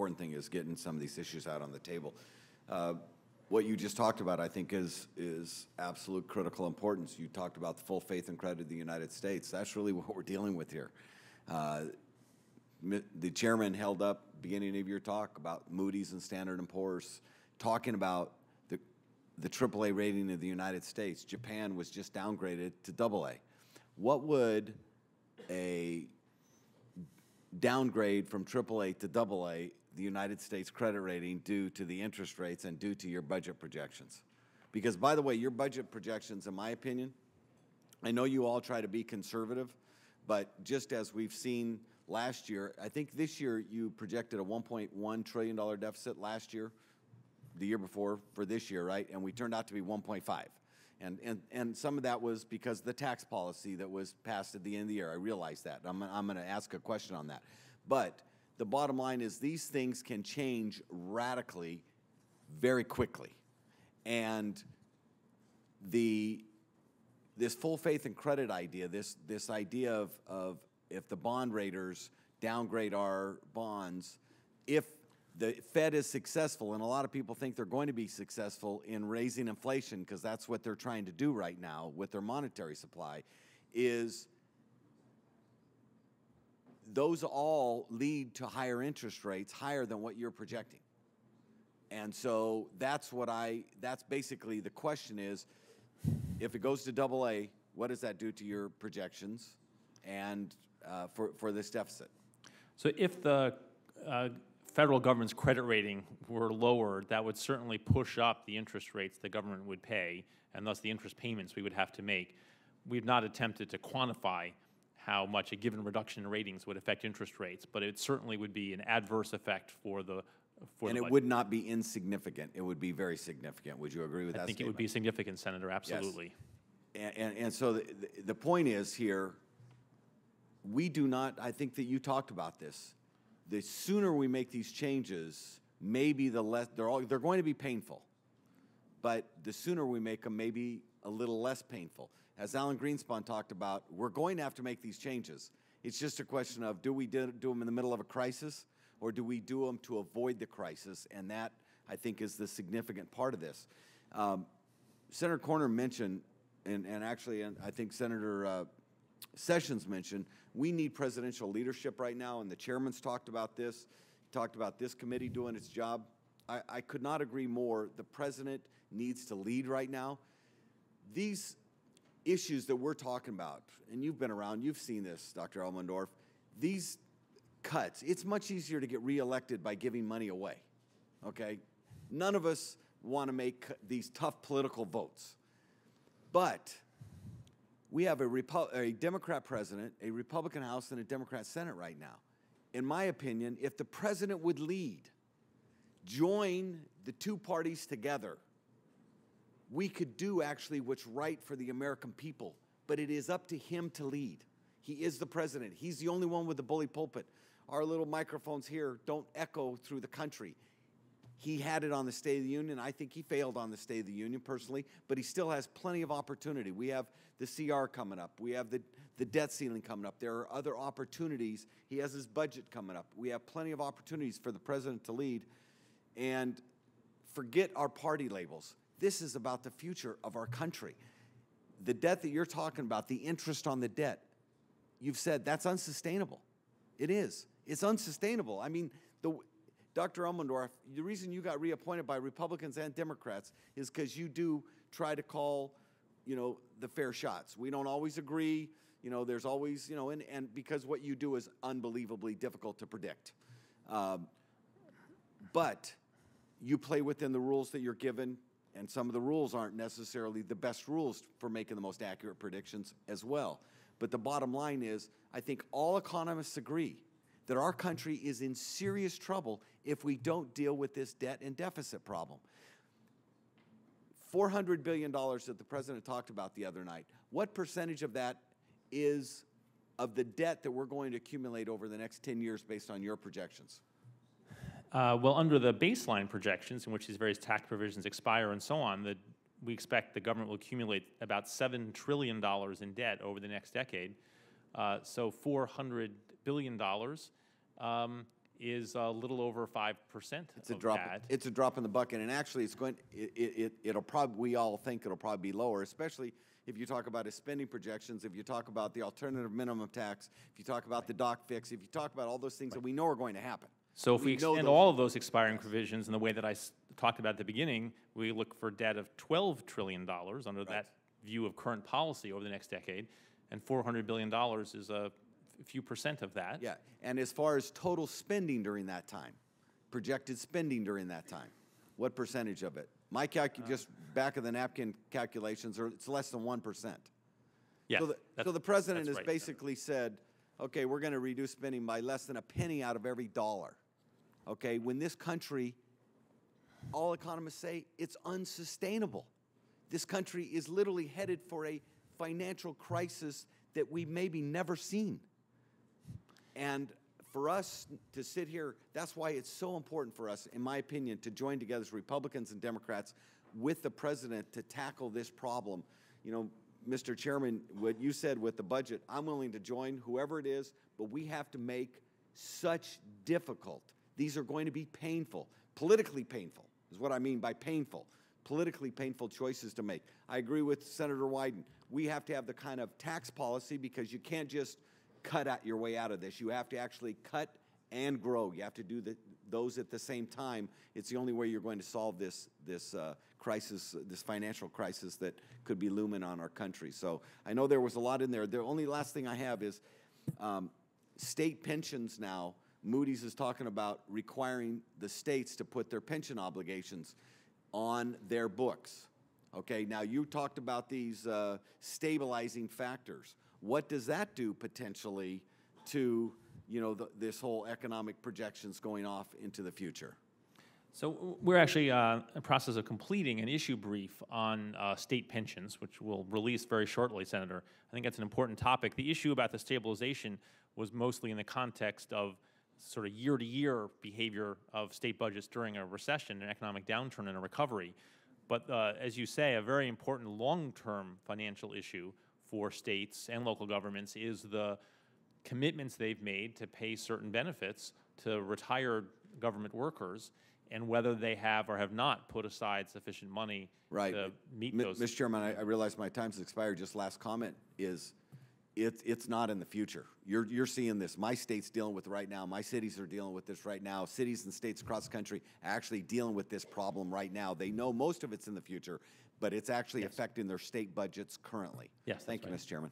important thing is getting some of these issues out on the table. What you just talked about, I think, is absolute critical importance. You talked about the full faith and credit of the United States. That's really what we're dealing with here. The chairman held up, beginning of your talk, about Moody's and Standard & Poor's, talking about the AAA rating of the United States. Japan was just downgraded to AA. What would a downgrade from AAA to AA, the United States credit rating, do to the interest rates and do to your budget projections? Because, by the way, your budget projections, in my opinion, I know you all try to be conservative, but just as we've seen last year, I think this year you projected a $1.1 trillion deficit last year, the year before for this year, right? And we turned out to be 1.5. And some of that was because of the tax policy that was passed at the end of the year. I realize that. I'm going to ask a question on that. But the bottom line is these things can change radically very quickly. And this full faith and credit idea, this idea of if the bond raters downgrade our bonds, if the Fed is successful, and a lot of people think they're going to be successful in raising inflation because that's what they're trying to do right now with their monetary supply, is those all lead to higher interest rates, higher than what you're projecting. And so that's basically the question is, if it goes to AA, what does that do to your projections and for this deficit? So if the federal government's credit rating were lowered, that would certainly push up the interest rates the government would pay, and thus the interest payments we would have to make. We've not attempted to quantify how much a given reduction in ratings would affect interest rates, but it certainly would be an adverse effect for the and it would not be insignificant. It would be very significant. Would you agree with that I think statement? It would be significant, Senator, absolutely. Yes. And so the point is here, we do not, I think that you talked about this, the sooner we make these changes, maybe the less, they're going to be painful, but the sooner we make them, maybe a little less painful. As Alan Greenspan talked about, we're going to have to make these changes. It's just a question of, do we do them in the middle of a crisis, or do we do them to avoid the crisis? And that, I think, is the significant part of this. Senator Corner mentioned, and actually I think Senator Sessions mentioned, we need presidential leadership right now, and the chairman's talked about this. He talked about this committee doing its job. I could not agree more. The president needs to lead right now. These issues that we're talking about, and you've been around, you've seen this, Dr. Elmendorf, these cuts, it's much easier to get reelected by giving money away, okay? None of us want to make these tough political votes. But we have a Democrat president, a Republican House, and a Democrat Senate right now. In my opinion, if the president would lead, join the two parties together, we could do actually what's right for the American people. But it is up to him to lead. He is the president. He's the only one with the bully pulpit. Our little microphones here don't echo through the country. He had it on the State of the Union. I think he failed on the State of the Union personally, but he still has plenty of opportunity. We have the CR coming up. We have the debt ceiling coming up. There are other opportunities. He has his budget coming up. We have plenty of opportunities for the president to lead. And forget our party labels. This is about the future of our country. The debt that you're talking about, the interest on the debt, you've said that's unsustainable. It is. It's unsustainable. I mean, Dr. Elmendorf, the reason you got reappointed by Republicans and Democrats is because you do try to call, the fair shots. We don't always agree. There's always, and because what you do is unbelievably difficult to predict. But you play within the rules that you're given, and some of the rules aren't necessarily the best rules for making the most accurate predictions as well. But the bottom line is, I think all economists agree that our country is in serious trouble if we don't deal with this debt and deficit problem. $400 billion that the president talked about the other night, what percentage of that is of the debt that we're going to accumulate over the next 10 years based on your projections? Well, under the baseline projections, in which these various tax provisions expire and so on, we expect the government will accumulate about $7 trillion in debt over the next decade. So $400 billion is a little over 5% It's a of drop. that. It's a drop in the bucket, and actually, it'll probably, we all think it'll probably be lower, especially if you talk about his spending projections, if you talk about the alternative minimum tax, if you talk about the dock fix, if you talk about all those things that we know are going to happen. So if we know extend those- all of those expiring provisions in the way that I talked about at the beginning, we look for debt of $12 trillion under that view of current policy over the next decade, and $400 billion is a few percent of that. Yeah, and as far as total spending during that time, projected spending during that time, what percentage of it? My just back of the napkin calculations are it's less than 1%. Yeah, So the president that's has right, basically said, okay, we're going to reduce spending by less than a penny out of every dollar. Okay, when this country, all economists say it's unsustainable. This country is literally headed for a financial crisis that we've maybe never seen. And for us to sit here, that's why it's so important for us, in my opinion, to join together as Republicans and Democrats with the president to tackle this problem. You know, Mr. Chairman, what you said with the budget, I'm willing to join whoever it is, but we have to make such difficult. These are going to be painful, politically painful is what I mean by painful, politically painful choices to make. I agree with Senator Wyden. We have to have the kind of tax policy because you can't just cut out your way out of this. You have to actually cut and grow. You have to do those at the same time. It's the only way you're going to solve this crisis, this financial crisis that could be looming on our country. So I know there was a lot in there. The only last thing I have is state pensions now. Moody's is talking about requiring the states to put their pension obligations on their books. Okay, now you talked about these stabilizing factors. What does that do potentially to, you know, this whole economic projections going off into the future? So we're actually in the process of completing an issue brief on state pensions, which we'll release very shortly, Senator. I think that's an important topic. The issue about the stabilization was mostly in the context of sort of year-to-year behavior of state budgets during a recession, an economic downturn, and a recovery. But as you say, a very important long-term financial issue for states and local governments is the commitments they've made to pay certain benefits to retired government workers, and whether they have or have not put aside sufficient money to meet those. Mr. Chairman, I realize my time's expired. Just last comment is it's not in the future. You're seeing this. My state's dealing with it right now. My cities are dealing with this right now. Cities and states across the country are actually dealing with this problem right now. They know most of it's in the future, but it's actually affecting their state budgets currently. Yes, Thank you, Mr. Chairman.